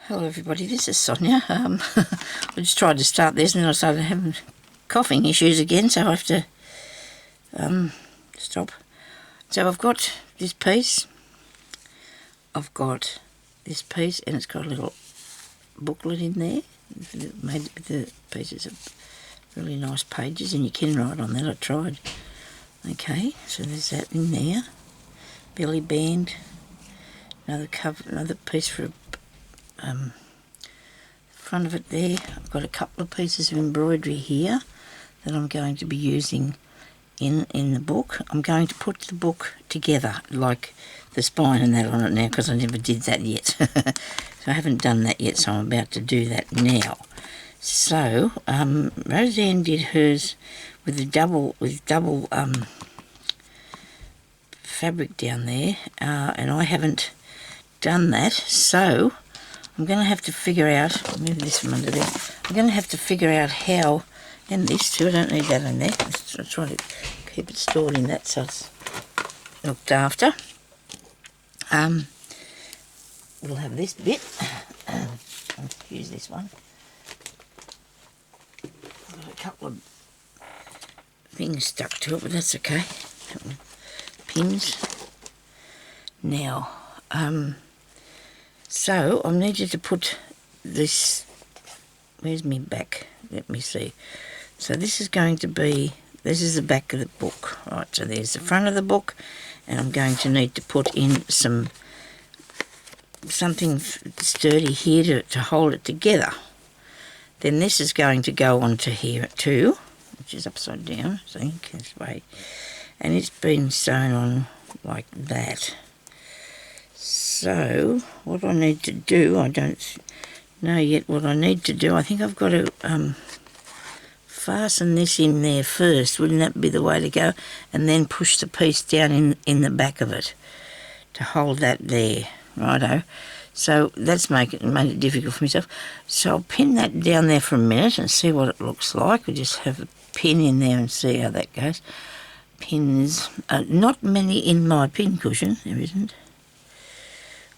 Hello everybody, this is Sonya. I just tried to start this and then I started having coughing issues again, so I have to stop. So I've got this piece, and it's got a little booklet in there, made with the pieces of really nice pages, and you can write on that. I tried. Okay, so there's that in there. Belly band, another piece for front of it there. I've got a couple of pieces of embroidery here that I'm going to be using in the book. I'm going to put the book together, like the spine and that on it now, because I never did that yet. So I haven't done that yet, so I'm about to do that now. So Rosanne did hers with double fabric down there, and I haven't done that, so I'm going to have to figure out, move this from under there, I'm going to have to figure out how, and this too, I don't need that in there, I'll try to keep it stored in that so it's looked after. We'll have this bit, I'll use this one. I've got a couple of things stuck to it, but that's okay, pins. Now, so I need you to put this, where's me back? Let me see. So this is going to be, this is the back of the book, right? So there's the front of the book, and I'm going to need to put in something sturdy here to hold it together. Then this is going to go onto here too, which is upside down, so you can wait. And it's been sewn on like that. So what I need to do, I don't know yet what I need to do. I think I've got to fasten this in there first. Wouldn't that be the way to go? And then push the piece down in the back of it to hold that there, righto. So that's made it difficult for myself. So I'll pin that down there for a minute and see what it looks like. We'll just have a pin in there and see how that goes. Pins, not many in my pin cushion, there isn't,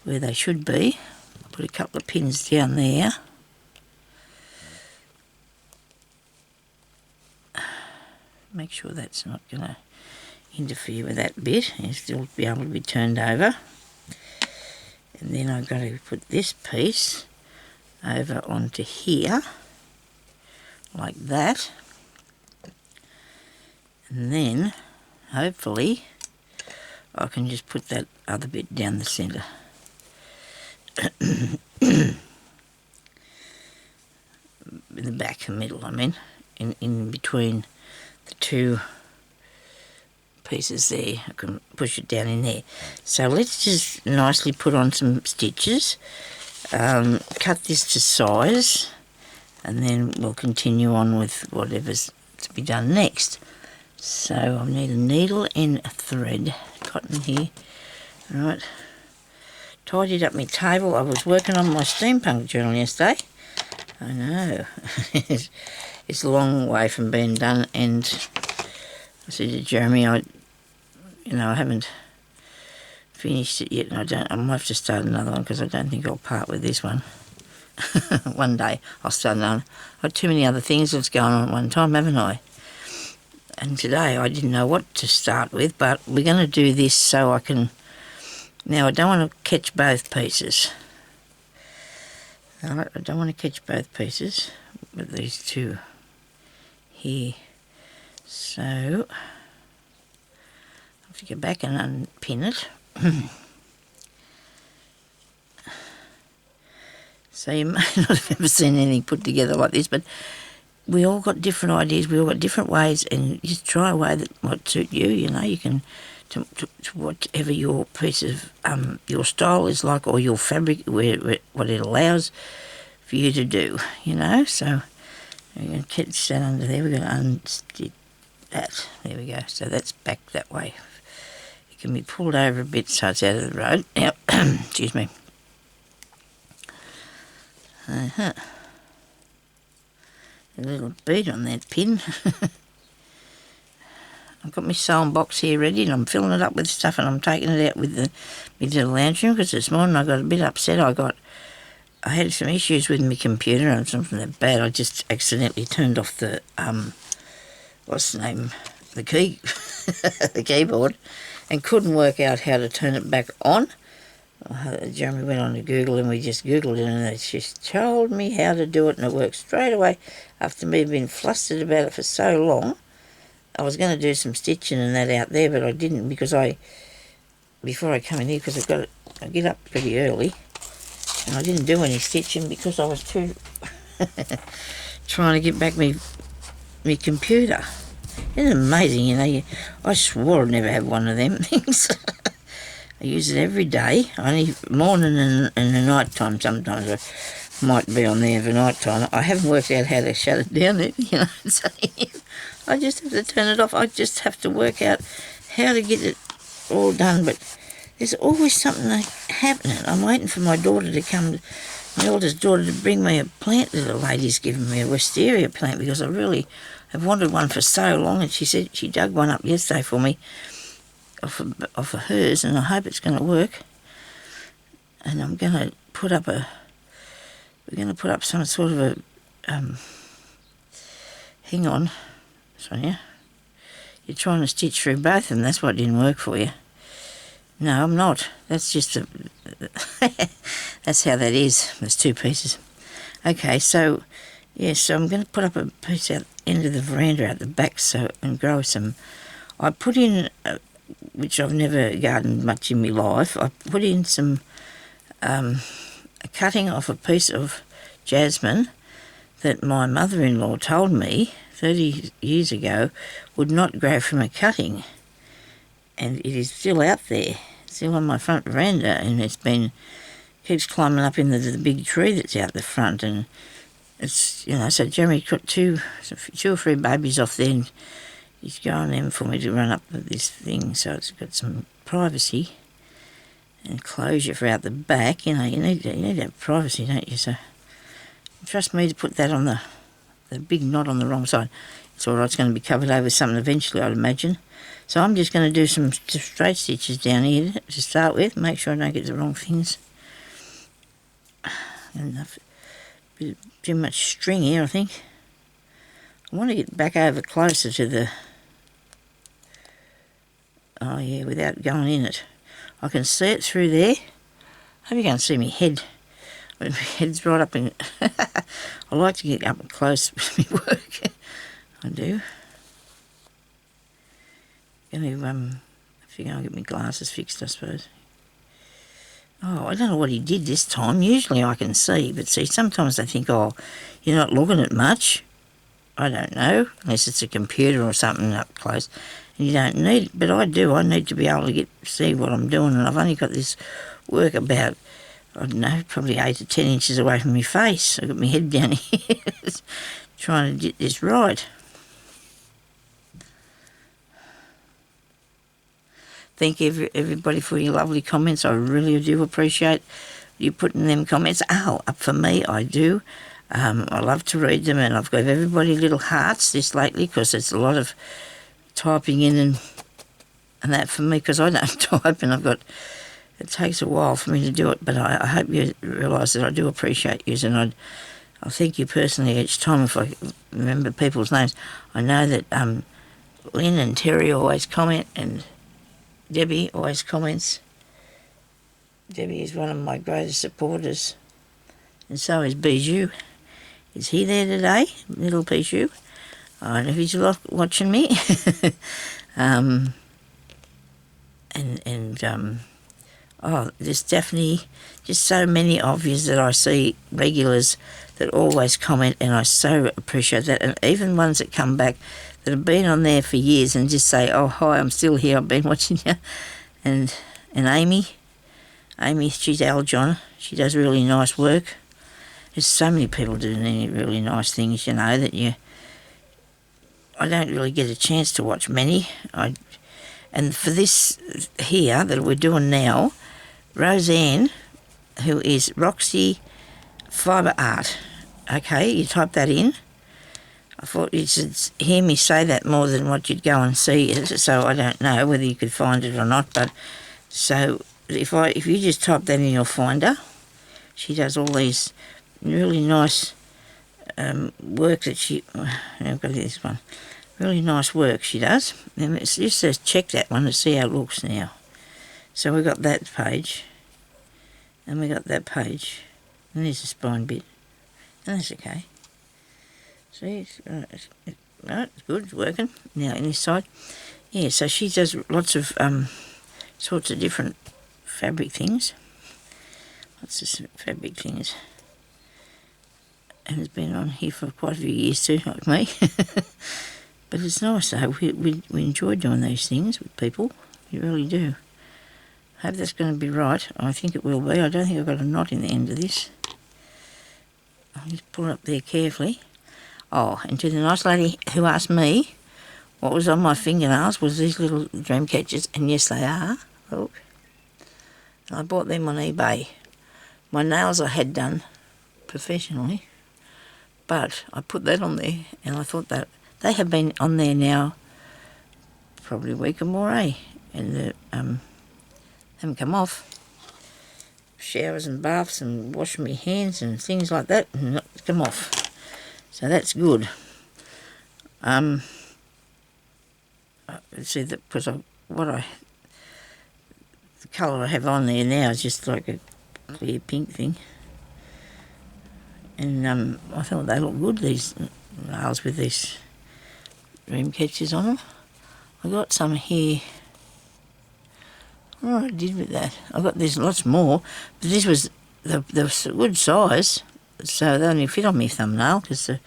where they should be. I'll put a couple of pins down there. Make sure that's not going to interfere with that bit. It'll still be able to be turned over. And then I've got to put this piece over onto here, like that. And then, hopefully, I can just put that other bit down the centre. In the back and middle, I mean, in between the two pieces there. I can push it down in there. So let's just nicely put on some stitches, cut this to size, and then we'll continue on with whatever's to be done next. So I'll need a needle and a thread, cotton here, right. Tidied up my table. I was working on my steampunk journal yesterday. I know, it's a long way from being done, and I said to Jeremy, I haven't finished it yet, and I might have to start another one because I don't think I'll part with this one. One day I'll start another one. I've got too many other things that's going on at one time, haven't I? And today I didn't know what to start with, but we're going to do this so I can... Now I don't want to catch both pieces. I don't want to catch both pieces with these two here. So I have to go back and unpin it. So you may not have ever seen anything put together like this, but we all got different ideas, we all got different ways, and just try a way that might suit you. You can to whatever your piece of your style is like, or your fabric, what it allows for you to do. So we're going to catch that under there. We're going to unstitch that. There we go. So that's back that way. It can be pulled over a bit so it's out of the road. Now, excuse me. A little bead on that pin. I've got my sewing box here ready, and I'm filling it up with stuff, and I'm taking it out with the lounge room, because this morning I got a bit upset. I got I had some issues with my computer and something that bad. I just accidentally turned off the, what's the name, the key, the keyboard, and couldn't work out how to turn it back on. Jeremy went on to Google and we just Googled it and it just told me how to do it and it worked straight away after me being flustered about it for so long. I was going to do some stitching and that out there, but I didn't because before I come in here, because I get up pretty early, and I didn't do any stitching because I was too trying to get back me computer. It's amazing, you know. I swore I'd never have one of them things. I use it every day, only morning and the night time. Sometimes I might be on there for night time. I haven't worked out how to shut it down yet, you know. So I just have to turn it off. I just have to work out how to get it all done, but there's always something happening. I'm waiting for my daughter to come, my eldest daughter, to bring me a plant that a lady's given me, a wisteria plant, because I really have wanted one for so long, and she said she dug one up yesterday for me off of hers, and I hope it's going to work. And I'm going to put up some sort of a, hang on, Sonia. You're trying to stitch through both of them. That's what didn't work for you. No, I'm not. That's just that's how that is. There's two pieces. Okay, so so I'm going to put up a piece out end of the veranda out the back and grow some. I put in, which I've never gardened much in my life. I put in some a cutting off a piece of jasmine that my mother-in-law told me 30 years ago would not grow from a cutting, and it is still out there, still on my front veranda, and keeps climbing up into the big tree that's out the front, and it's, you know, so Jeremy got two or three babies off there, and he's going them for me to run up with this thing, so it's got some privacy and closure for out the back. You know, you need to have privacy, don't you? So trust me to put that on the big knot on the wrong side. It's all right, it's going to be covered over with something eventually, I'd imagine. So I'm just going to do some straight stitches down here to start with, make sure I don't get the wrong things. Enough, bit too much string here, I think. I want to get back over closer to the, oh yeah, without going in it. I can see it through there. Hope you can't see me head. My head's right up in... I like to get up close with my work. I do. Going to, if you go get my glasses fixed, I suppose. Oh, I don't know what he did this time. Usually I can see, but see, sometimes they think, oh, you're not looking at much. I don't know, unless it's a computer or something up close. And you don't need it, but I do. I need to be able to see what I'm doing, and I've only got this work about, I don't know, probably 8 to 10 inches away from my face. I've got my head down here trying to get this right. Thank you everybody for your lovely comments. I really do appreciate you putting them comments. Oh, up for me, I do. I love to read them, and I've got everybody little hearts this lately because it's a lot of typing in and that for me, because I don't type, and it takes a while for me to do it, but I hope you realise that I do appreciate you, and I thank you personally each time if I remember people's names. I know that Lynn and Terry always comment, and Debbie always comments. Debbie is one of my greatest supporters, and so is Bijou. Is he there today, little Bijou? I don't know if he's watching me. There's definitely just so many of you that I see, regulars that always comment, and I so appreciate that. And even ones that come back that have been on there for years and just say, oh, hi, I'm still here, I've been watching you. And Amy, she's Aljon. She does really nice work. There's so many people doing really nice things, you know, that I don't really get a chance to watch many. And for this here that we're doing now, Rosanne, who is Roxy Fibre Art. Okay, you type that in. I thought you should hear me say that more than what you'd go and see it, so I don't know whether you could find it or not. But so if you just type that in your finder, she does all these really nice work that she... I've got this one. Really nice work she does. And let's just check that one to see how it looks now. So we got that page. And we got that page. And there's the spine bit. And that's okay. See, it's good, it's working. Now in this side. Yeah, so she does lots of sorts of different fabric things. Lots of fabric things. And has been on here for quite a few years too, like me. But it's nice though. We enjoy doing these things with people. You really do. Hope that's going to be right. I think it will be. I don't think I've got a knot in the end of this. I'll just pull it up there carefully. Oh, and to the nice lady who asked me what was on my fingernails was these little dream catchers, and yes they are. Look. And I bought them on eBay. My nails I had done professionally, but I put that on there and I thought that they have been on there now probably a week or more, eh? And they haven't come off. Showers and baths and washing my hands and things like that, and not come off. So that's good. See that because the colour I have on there now is just like a clear pink thing, and I thought they look good, these nails with these dream catchers on them. I got some here. What I did with that? I got this lots more, but this was the good size, so they only fit on my thumbnail because the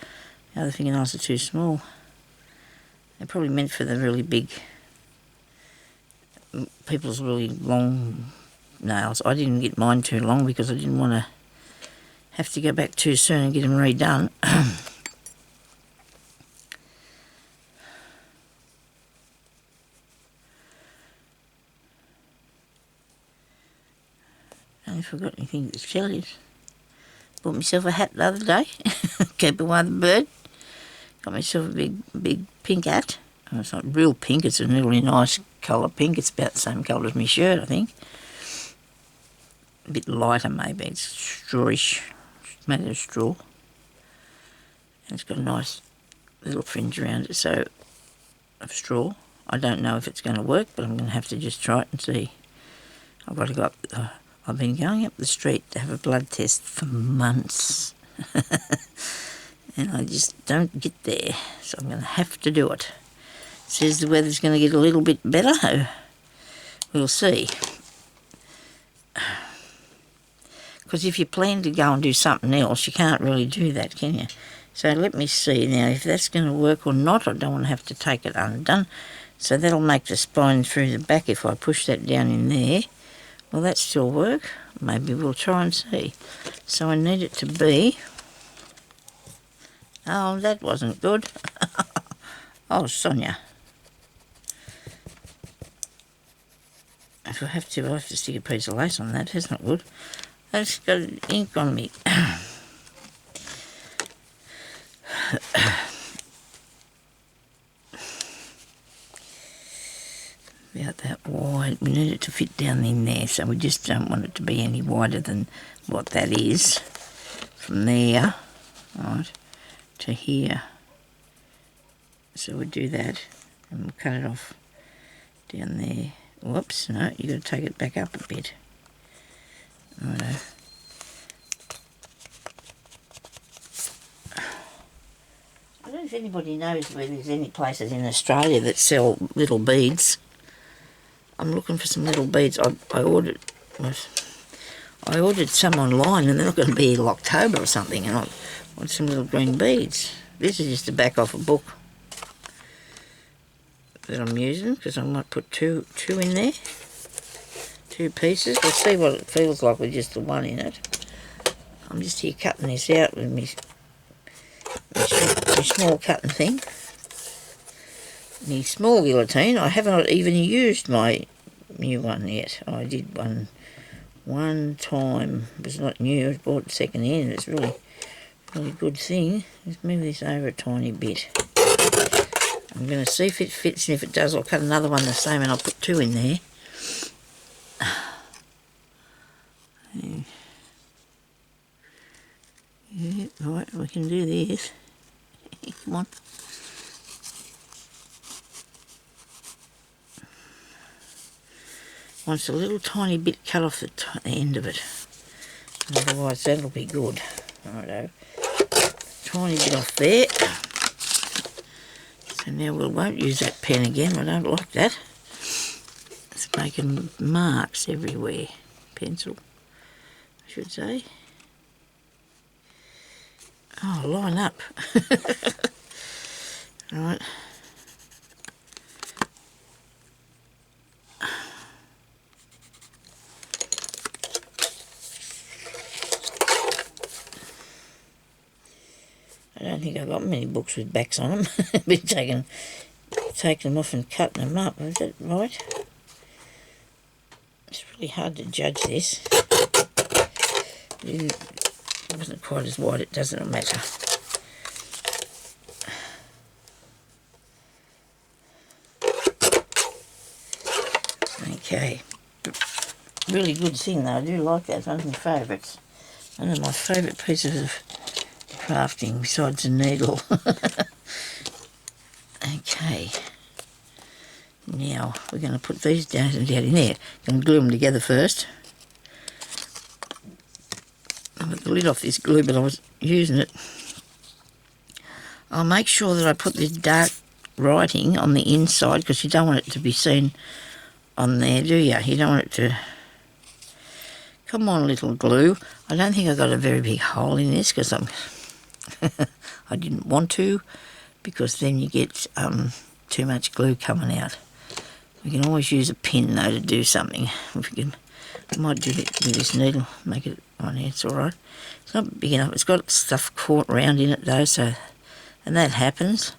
other fingernails are too small. They're probably meant for the really big, people's really long nails. I didn't get mine too long because I didn't want to have to go back too soon and get them redone. I forgot anything that's jellies. Bought myself a hat the other day. Keep away the bird. Got myself a big pink hat. Oh, it's not real pink, it's a really nice colour pink. It's about the same colour as my shirt, I think. A bit lighter maybe, it's strawish. It's made of straw. And it's got a nice little fringe around it, so of straw. I don't know if it's going to work, but I'm going to have to just try it and see. I've got to go up... I've been going up the street to have a blood test for months. And I just don't get there, so I'm going to have to do it. It says the weather's going to get a little bit better. We'll see. Because if you plan to go and do something else, you can't really do that, can you? So let me see now if that's going to work or not. I don't want to have to take it undone. So that'll make the spine through the back if I push that down in there. Will that still work? Maybe we'll try and see. So I need it to be... Oh, that wasn't good. Oh, Sonya. If I have to, I'll have to stick a piece of lace on that. That's not good. That's got ink on me. About that wide. We need it to fit down in there, so we just don't want it to be any wider than what that is. From there, right, to here. So we'll do that, and we'll cut it off down there. Whoops, no, you've got to take it back up a bit. Righto. I don't know if anybody knows where there's any places in Australia that sell little beads. I'm looking for some little beads. I ordered some online, and they're not going to be here till October or something, and I want some little green beads. This is just the back off a book that I'm using, because I might put two in there. 2 pieces. We'll see what it feels like with just the one in it. I'm just here cutting this out with my small cutting thing. The small guillotine, I haven't even used my new one yet. I did one time. It was not new, I bought it second hand. It's really good thing. Let's move this over a tiny bit. I'm going to see if it fits, and if it does I'll cut another one the same and I'll put 2 in there. Yeah, right, we can do this. Come on. Wants a little tiny bit cut off the end of it. Otherwise that'll be good. Righto. Tiny bit off there. So now we won't use that pen again. I don't like that. It's making marks everywhere. Pencil, I should say. Oh, line up. Right. I don't think I've got many books with backs on them. I've been taking them off and cutting them up. Is that right? It's really hard to judge this. It wasn't quite as wide, it doesn't matter. Okay. Really good thing though, I do like that, it's one of my favourites. One of my favourite pieces of crafting besides a needle. Okay. Now we're going to put these down in there. I'm going to glue them together first. I'll put the lid off this glue, but I was using it. I'll make sure that I put this dark writing on the inside because you don't want it to be seen on there, do you? You don't want it to... Come on, little glue. I don't think I got a very big hole in this because I didn't want to, because then you get too much glue coming out. We can always use a pin though to do something. If we can, I might do it with this needle, make it on here. It's all right. It's not big enough. It's got stuff caught around in it though, so, and that happens.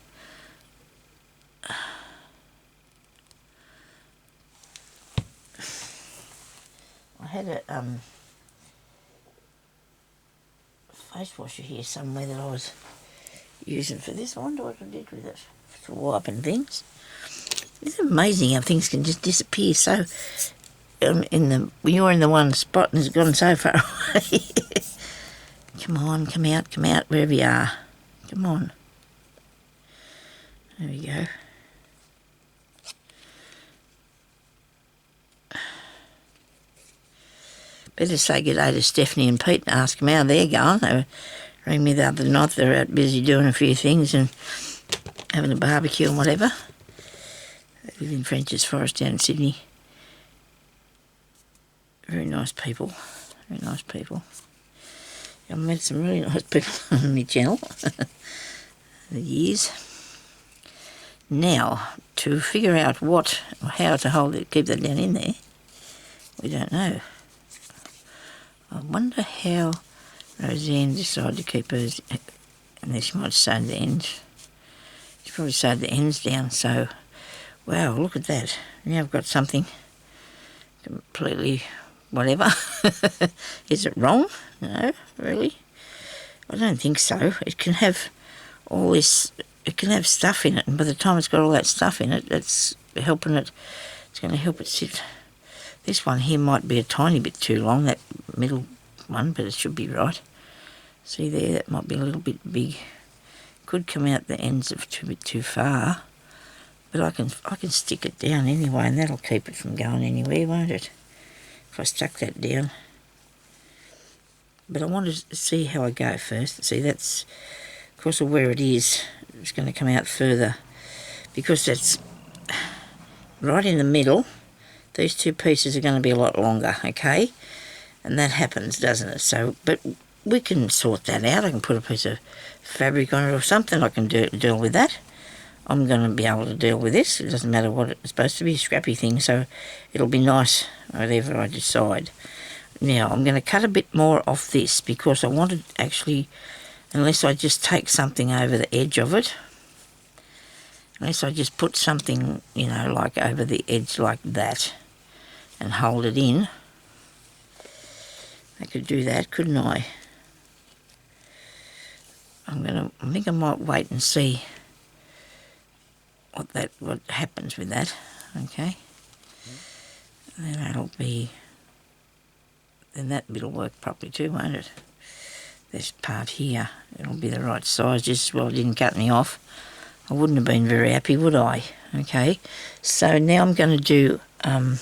I had a face washer here somewhere that I was using for this. I wonder what I did with it for wiping things. It's amazing how things can just disappear so when you're in the one spot and it's gone so far away. Come on, come out, wherever you are. Come on. There we go. Better say good day to Stephanie and Pete and ask them how they're going. They rang me the other night. They're out busy doing a few things and having a barbecue and whatever. They live in French's Forest down in Sydney. Very nice people. Very nice people. I've met some really nice people on my channel over the years. Now, to figure out how to hold it, keep that down in there, we don't know. I wonder how Rosanne decided to keep hers, unless she might have sewed the ends. She probably sewed the ends down, so, wow, look at that. Now I've got something completely whatever. Is it wrong? No, really? I don't think so. It can have all this, it can have stuff in it, and by the time it's got all that stuff in it, it's helping it, it's going to help it sit. This one here might be a tiny bit too long, that middle one, but it should be right. See there, that might be a little bit big. Could come out the ends of a bit too far, but I can stick it down anyway, and that'll keep it from going anywhere, won't it? If I stuck that down. But I want to see how I go first. See, that's, because of where it is, it's going to come out further. Because that's right in the middle, these two pieces are going to be a lot longer, okay? And that happens, doesn't it? So, but we can sort that out. I can put a piece of fabric on it or something. I can deal with that. I'm going to be able to deal with this. It doesn't matter what it's supposed to be, a scrappy thing, so it'll be nice whatever I decide. Now, I'm going to cut a bit more off this because I want to actually, unless I just take something over the edge of it, unless I just put something, you know, like over the edge like that and hold it in. I could do that, couldn't I? I think I might wait and see what happens with that, okay? And then that bit'll work properly too, won't it? this part here, it'll be the right size, just as well it didn't cut me off. I wouldn't have been very happy, would I? Okay, so now I'm going to do, I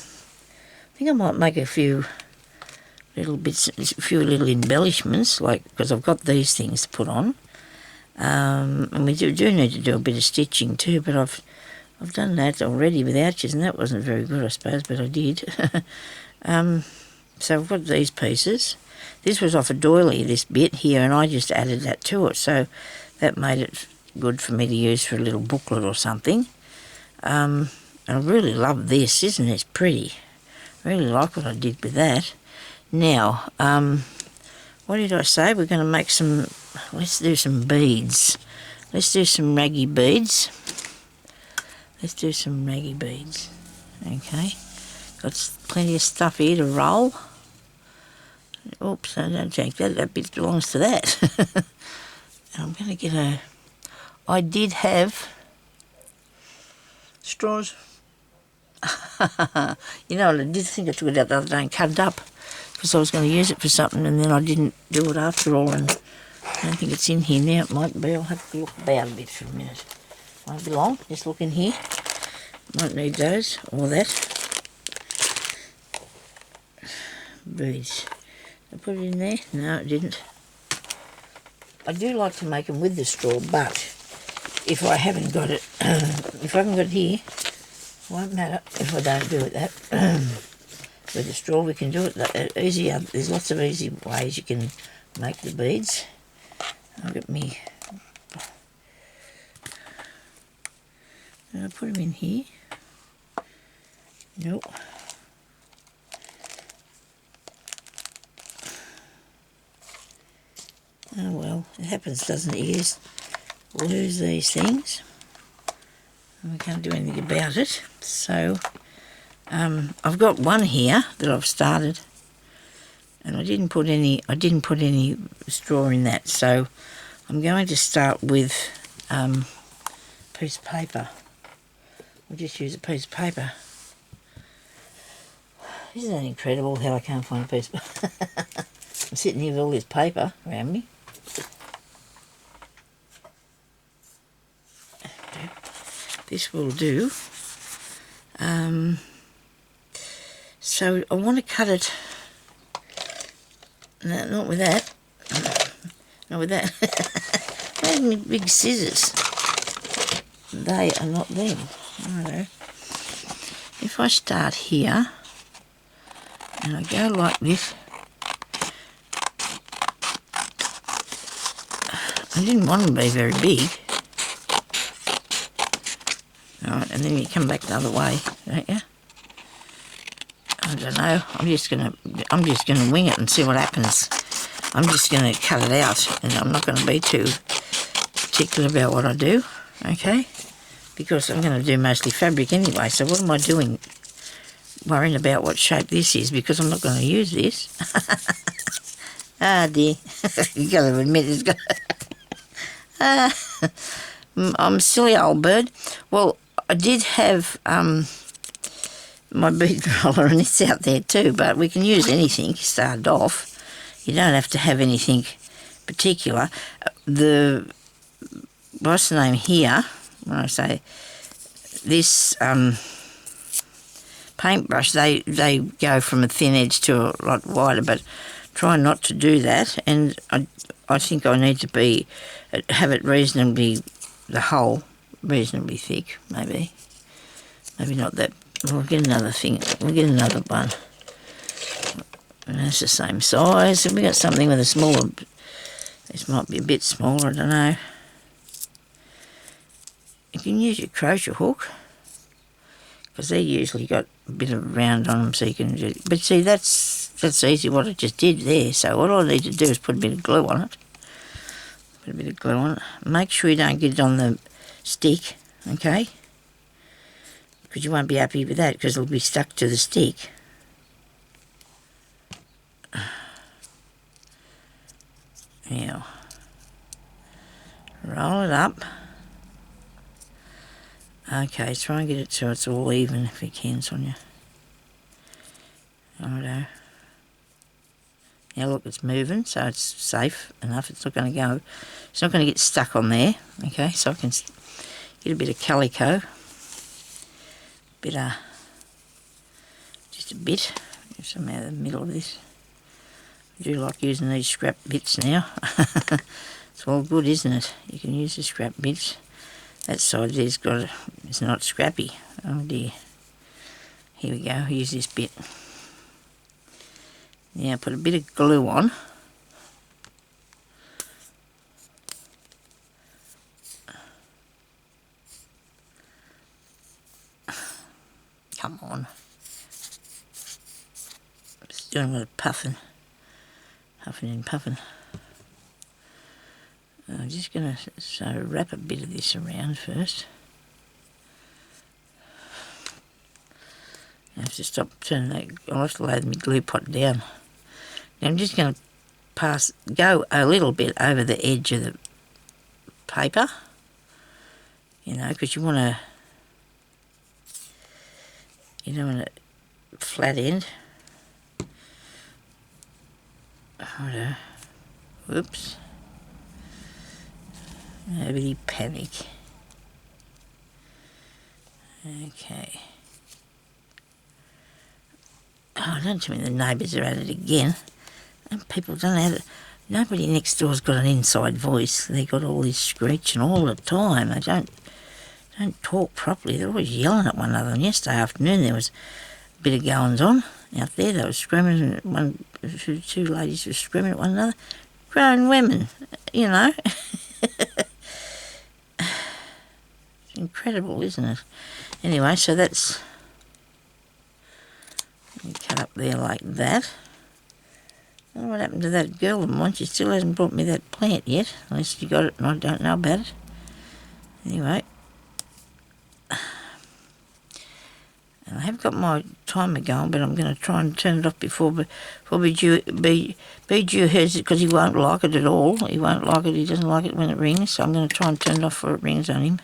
think I might make a few little bits, a few little embellishments, like, because I've got these things to put on. And we do need to do a bit of stitching too, but I've done that already with ouches, and that wasn't very good, I suppose, but I did. So I've got these pieces. This was off a doily, this bit here, and I just added that to it, so that made it good for me to use for a little booklet or something. And I really love this, isn't it? It's pretty. I really like what I did with that. Now, what did I say? We're going to make some, let's do some beads. Let's do some raggy beads. Let's do some raggy beads. Okay. Got plenty of stuff here to roll. Oops, I don't take that. That bit belongs to that. I'm going to get a... I did have straws. You know, I did think I took it out the other day and cut it up because I was going to use it for something, and then I didn't do it after all, and I don't think it's in here now. It might be. I'll have to look about a bit for a minute. Won't be long. Just look in here. Might need those or that. Beads. I put it in there? No, it didn't. I do like to make them with the straw, but if I haven't got it, if I haven't got it here, it won't matter if I don't do it that. With the straw, we can do it easier. There's lots of easy ways you can make the beads. I'll get me. Did I put them in here? Nope. Oh well, it happens, doesn't it? You just lose these things. And we can't do anything about it. So, I've got one here that I've started, and I didn't put any straw in that. So, I'm going to start with a piece of paper. We'll just use a piece of paper. Isn't that incredible how I can't find a piece of paper? I'm sitting here with all this paper around me. This will do. So I want to cut it. No, not with that. Not with that. Where's my big scissors? They are not them. Righto. If I start here and I go like this, I didn't want them to be very big. Alright, and then you come back the other way, don't you? I don't know. I'm just gonna wing it and see what happens. I'm just gonna cut it out, and I'm not gonna be too particular about what I do, okay? Because I'm gonna do mostly fabric anyway, so what am I doing worrying about what shape this is, because I'm not gonna use this. Ah dear. You gotta admit it's got I'm a silly old bird. Well, I did have my bead roller, and it's out there too, but we can use anything started off. You don't have to have anything particular. What's the name here, when I say this paintbrush, they go from a thin edge to a lot wider, but try not to do that, and I think I need to have it reasonably, the hole reasonably thick, maybe not that. We'll get another thing, we'll get another one, and that's the same size. If we got something with a smaller, this might be a bit smaller, I don't know. You can use your crochet hook, because they usually got a bit of round on them, so you can do, but see, that's easy what I just did there. So all I need to do is put a bit of glue on it. Put a bit of glue on it. Make sure you don't get it on the stick, okay? Because you won't be happy with that, because it'll be stuck to the stick. Now, roll it up. Okay, try and get it so it's all even if you can, Sonya. Righto. Now look, it's moving, so it's safe enough. It's not going to go, it's not going to get stuck on there. Okay, so I can get a bit of calico, just a bit, some out of the middle of this. I do like using these scrap bits now. It's all good, isn't it? You can use the scrap bits. That side there's it's not scrappy. Oh dear. Here we go, use this bit. Now put a bit of glue on. Come on. Just doing a lot of puffing and puffing. I'm just going to wrap a bit of this around first. I have to stop turning that. I'll have to lay my glue pot down. Now I'm just going to go a little bit over the edge of the paper, you know, because you don't want a flat end. Whoops. Nobody panic. Okay. Oh, don't tell me the neighbours are at it again. And people don't have it. Nobody next door's got an inside voice. They got all this screeching all the time. They don't talk properly. They're always yelling at one another. And yesterday afternoon there was a bit of goings on out there. They were screaming. Two ladies were screaming at one another. Grown women, you know. It's incredible, isn't it? Anyway, so that's... You cut up there like that. I don't know what happened to that girl of mine. She still hasn't brought me that plant yet. Unless you got it and I don't know about it. Anyway. And I have got my timer going, but I'm going to try and turn it off before Bead hears it, because he won't like it at all. He won't like it. He doesn't like it when it rings. So I'm going to try and turn it off before it rings on him.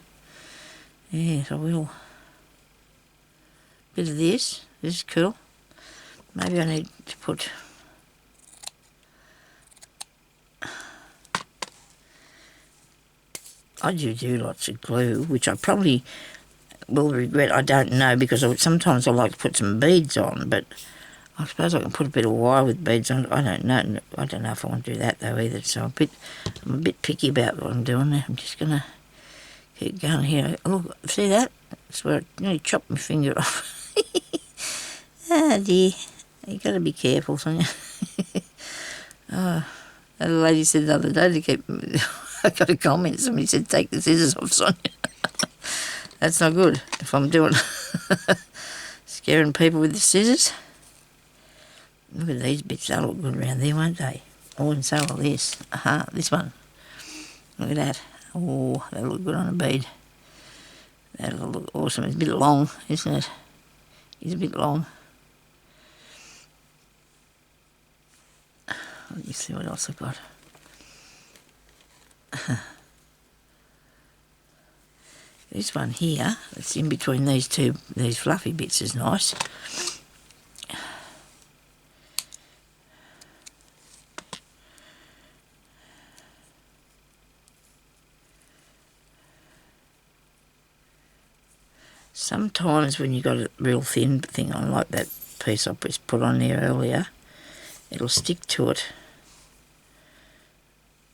Yes, I will. Bit of this. This is cool. Maybe I need to put... I do lots of glue, which I probably will regret. I don't know, because sometimes I like to put some beads on, but I suppose I can put a bit of wire with beads on it. I don't know. I don't know if I want to do that though either. So I'm a bit picky about what I'm doing there. I'm just gonna keep going here. Oh, see that? That's where I nearly chopped my finger off. Ah dear. You got to be careful, Sonya. Oh, the lady said the other day to keep... I got a comment. Somebody said, take the scissors off, Sonya. That's not good if I'm doing... scaring people with the scissors. Look at these bits. They'll look good around there, won't they? Oh, and so will this. This one. Look at that. Oh, that'll look good on a bead. That'll look awesome. It's a bit long, isn't it? It's a bit long. Let me see what else I've got. This one here, that's in between these fluffy bits, is nice. Sometimes when you've got a real thin thing on, like that piece I just put on there earlier, it'll stick to it.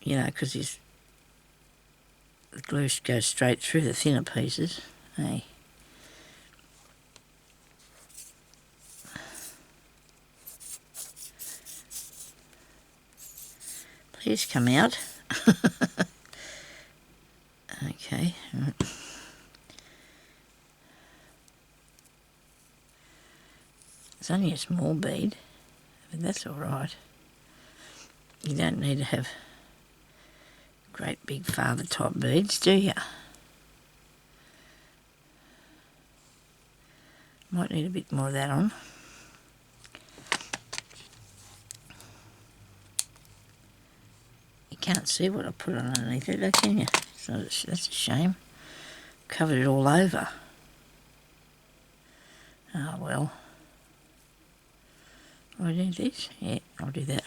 You know, because the glue goes straight through the thinner pieces. Hey. Please come out. Okay. It's only a small bead, but that's all right. You don't need to have great big father type beads, do you? Might need a bit more of that on. You can't see what I put on underneath it, though, can you? So that's a shame. Covered it all over. Oh well. I do this? Yeah, I'll do that.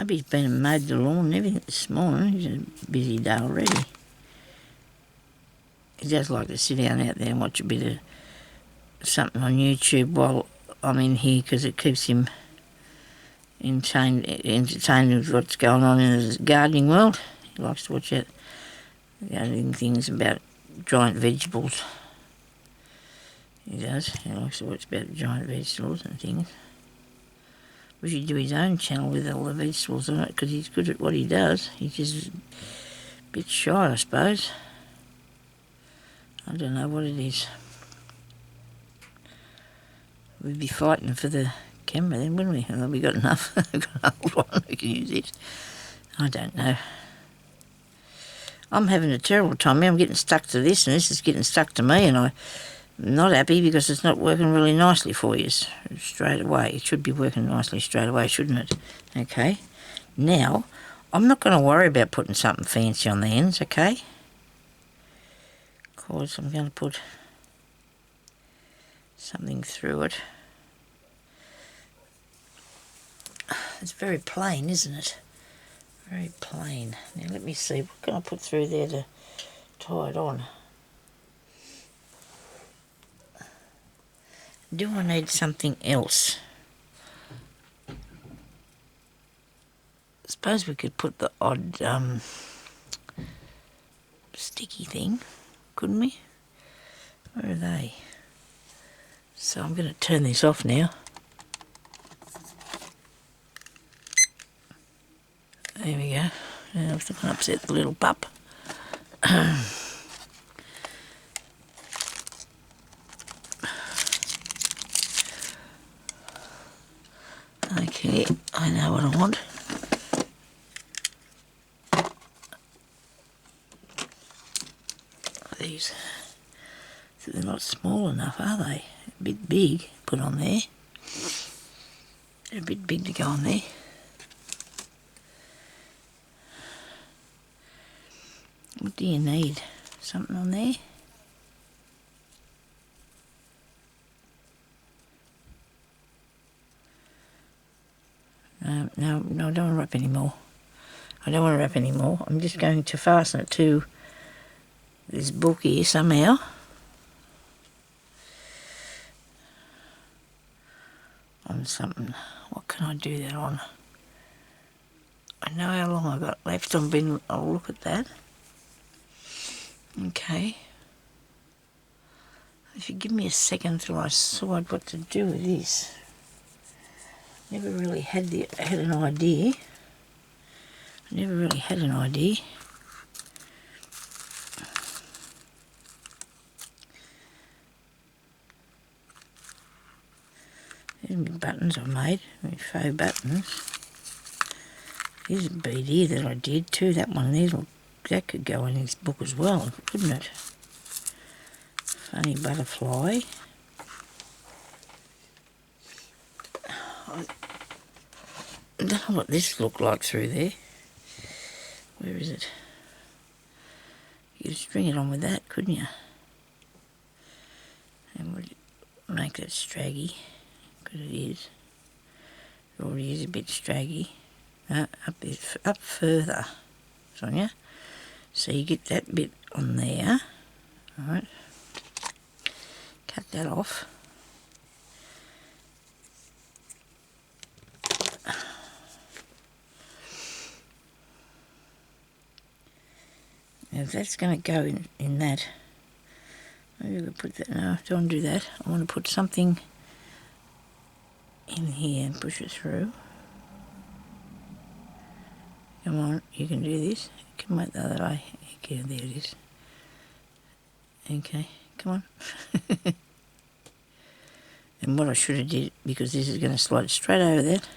Hubby's been and mowed the lawn and everything this morning. He's a busy day already. He does like to sit down out there and watch a bit of something on YouTube while I'm in here because it keeps him entertained with what's going on in his gardening world. He likes to watch out gardening things about giant vegetables. He does. He likes to watch about giant vegetables and things. We should do his own channel with all the vegetables on it because he's good at what he does. He's just a bit shy, I suppose. I don't know what it is. We'd be fighting for the camera then, wouldn't we? Well, we got enough. We've got an old one. We can use it. I don't know. I'm having a terrible time. I'm getting stuck to this and this is getting stuck to me and I'm not happy because it's not working really nicely for you straight away. It should be working nicely straight away, shouldn't it? Okay. Now, I'm not going to worry about putting something fancy on the ends, okay? Because I'm going to put something through it. It's very plain, isn't it? Very plain. Now let me see, what can I put through there to tie it on? Do I need something else? I suppose we could put the odd sticky thing, couldn't we? Where are they? So I'm going to turn this off now. There we go. Now I've not upset the little pup. Okay, I know what I want. These, so they're not small enough, are they? A bit big, put on there. They're a bit big to go on there. What do you need? Something on there? No, I don't want to wrap anymore. I don't want to wrap anymore. I'm just going to fasten it to this book here somehow. On something. What can I do that on? I know how long I've got left. I'll look at that. Okay. If you give me a second till I decide what to do with this. Never really had an idea. I never really had an idea. There's my buttons I've made, my faux buttons. Here's a bead here that I did too. That one there, that could go in this book as well, couldn't it? Funny butterfly. I don't know what this looked like through there. Where is it? You could string it on with that, couldn't you? And would make that straggy, because it is. It already is a bit straggy. Up further, Sonya. So you get that bit on there. Alright. Cut that off. Now if that's going to go in that, maybe we could put that, no, I don't want to do that. I want to put something in here and push it through. Come on, you can do this. Come out the other way. Okay, there it is. Okay, come on. And what I should have did, because this is going to slide straight over that.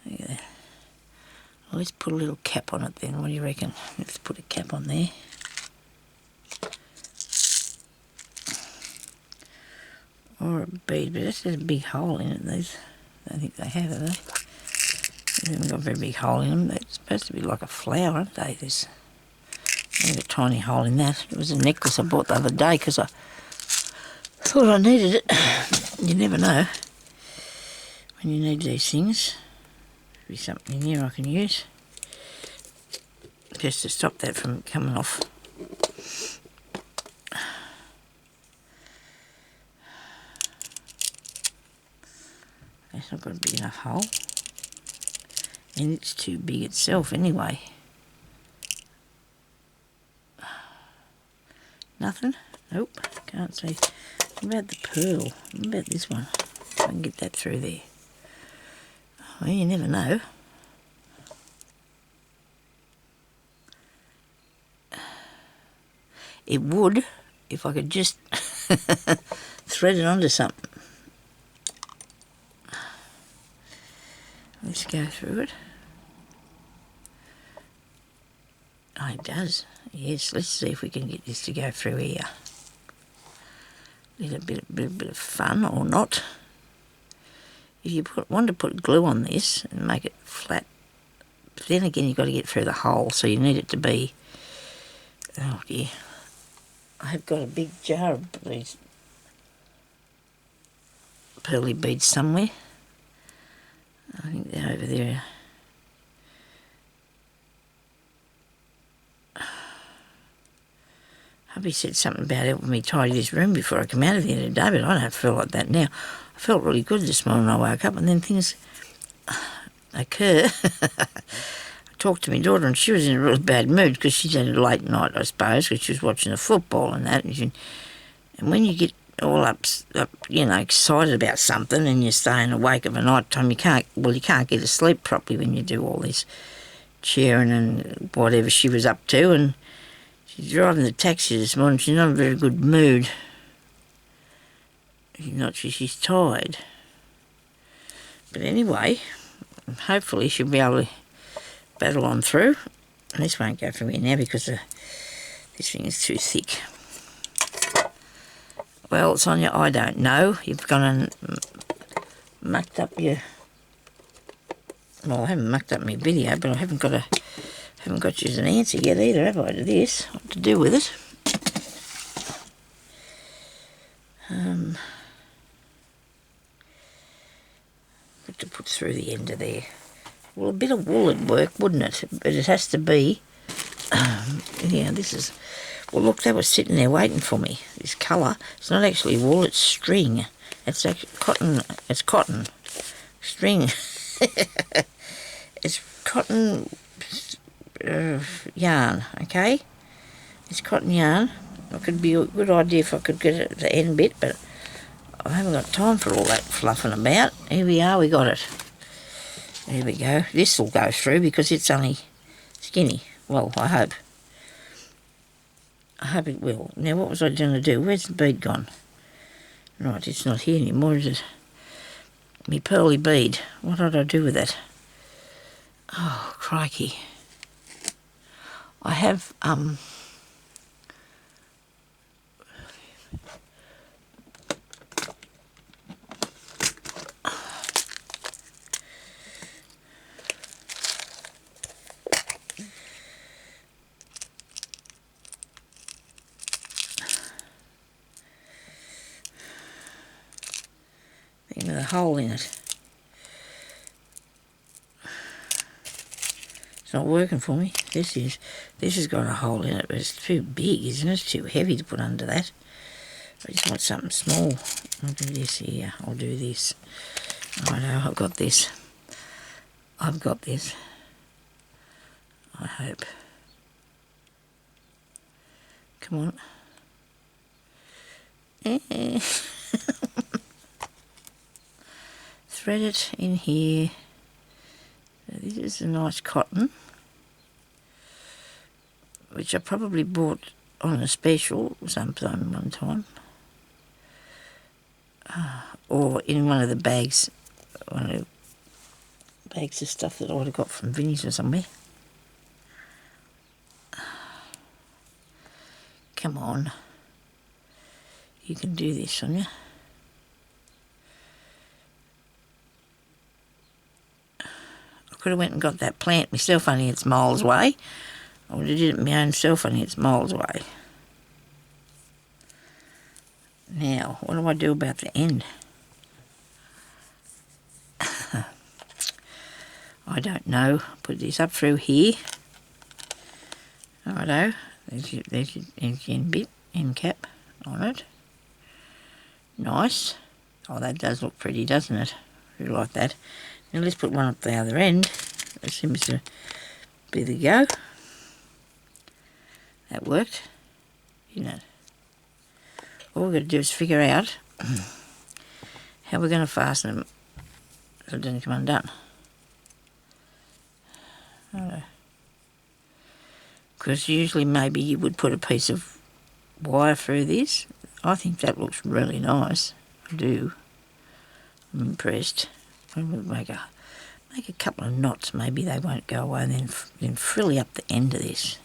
Look at that. Let's put a little cap on it then. What do you reckon? Let's put a cap on there. Or a bead, but that's just a big hole in it. These, I don't think they have, are they? They haven't got a very big hole in them. They're supposed to be like a flower, aren't they? There's a tiny hole in that. It was a necklace I bought the other day because I thought I needed it. You never know when you need these things. be something in here I can use. Just to stop that from coming off. That's not got a big enough hole. And it's too big itself anyway. Nothing? Nope, can't see. What about the pearl? What about this one? I can get that through there. Well, you never know. It would if I could just thread it onto something. Let's go through it. Oh, it does. Yes, let's see if we can get this to go through here. Need a bit of fun or not. If you want to put glue on this and make it flat, but then again you've got to get through the hole, so you need it to be, oh dear. I've got a big jar of these pearly beads somewhere. I think they're over there. Hubby said something about helping me tidy this room before I come out of the end of the day, but I don't feel like that now. I felt really good this morning when I woke up, and then things occur. I talked to my daughter, and she was in a really bad mood because she's had a late night, I suppose, because she was watching the football and that. And when you get all up, you know, excited about something and you're staying awake of a night time, you can't get to sleep properly when you do all this cheering and whatever she was up to. And she's driving the taxi this morning. She's not in a very good mood. She's tired. But anyway, hopefully she'll be able to battle on through. And this won't go through here now because this thing is too thick. Well, Sonya, I don't know. You've gone and mucked up your... Well, I haven't mucked up my video, but I haven't got you as an answer yet either, have I, to this? What to do with it? Got to put through the end of there. Well, a bit of wool would work, wouldn't it? But it has to be... yeah, this is... Well, look, that was sitting there waiting for me. This colour. It's not actually wool, it's string. It's actually cotton. It's cotton. String. It's cotton yarn, okay? It's cotton yarn. It could be a good idea if I could get it at the end bit, but I haven't got time for all that fluffing about. Here we are, we got it. There we go. This will go through because it's only skinny. Well, I hope. I hope it will. Now, what was I going to do? Where's the bead gone? Right, it's not here anymore, is it? Me pearly bead. What did I do with it? Oh, crikey. I have, with a hole in it. It's not working for me. This has got a hole in it, but it's too big, isn't it? It's too heavy to put under that. I just want something small. I'll do this here. I'll do this. I know, I've got this. I've got this. I hope. Come on. Thread it in here. So this is a nice cotton, which I probably bought on a special sometime one time, or in one of the bags, of stuff that I would have got from Vinnie's or somewhere. Come on, you can do this, Sonya. I could have went and got that plant myself, only it's miles away. I would have did it my own self, only it's miles away. Now, what do I do about the end? I don't know. Put this up through here. Righto. There's your end bit, end cap on it. Nice. Oh, that does look pretty, doesn't it? I really like that. Now let's put one up the other end. That seems to be the go. That worked, didn't it? All we've got to do is figure out how we're going to fasten them so it doesn't come undone. Because usually maybe you would put a piece of wire through this. I think that looks really nice. I do. I'm impressed. I'm going to make a couple of knots. Maybe they won't go away, and then frilly up the end of this.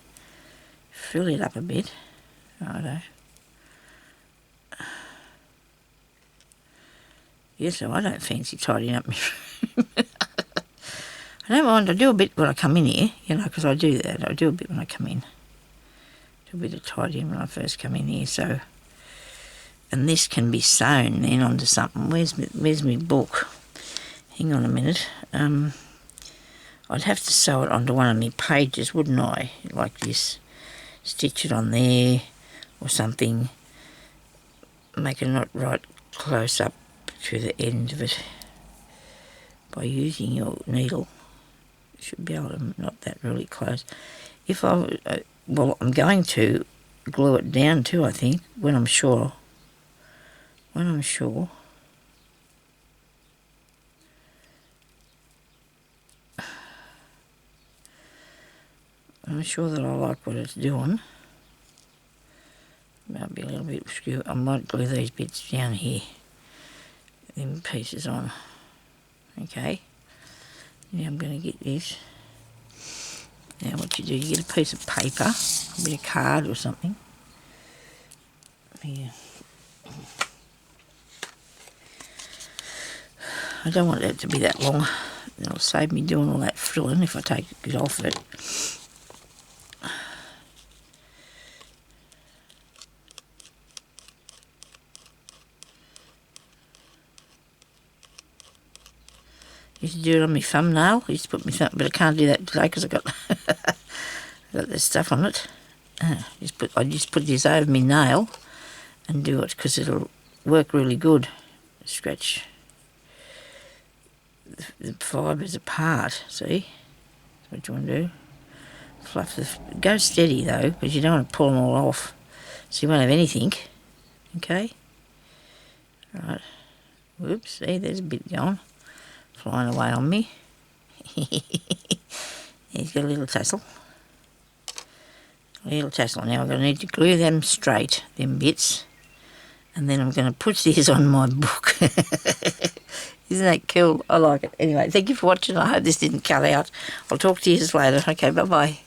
Frill it up a bit. Righto. Yeah, so I don't fancy tidying up my room. I don't mind. I do a bit when I come in here, you know, because I do that. I do a bit when I come in. Do a bit of tidying when I first come in here. So, and this can be sewn then onto something. Where's my book? Hang on a minute. I'd have to sew it onto one of my pages, wouldn't I? Like this. Stitch it on there or something. Make a knot right close up to the end of it by using your needle. You should be able to knot that really close. If I, well, I'm going to glue it down too, I think, when I'm sure. When I'm sure. I'm sure that I like what it's doing. Might be a little bit skew. I might glue these bits down here. Them pieces on. Okay. Now I'm going to get this. Now what you do, you get a piece of paper, a bit of card or something. Here. I don't want that to be that long. It'll save me doing all that frilling if I take it off it. Used to do it on my thumbnail. I used to put my thumb, but I can't do that today because I got got this stuff on it. I just put this over my nail and do it because it'll work really good. Scratch the fibres apart. See, that's what you want to do. Fluff the. Go steady though, because you don't want to pull them all off, so you won't have anything. Okay. Right. Whoops. See, there's a bit going. Flying away on me. He's got a little tassel. Now I'm going to need to glue them straight, them bits. And then I'm going to put these on my book. Isn't that cool? I like it. Anyway, thank you for watching. I hope this didn't cut out. I'll talk to you later. Okay, bye-bye.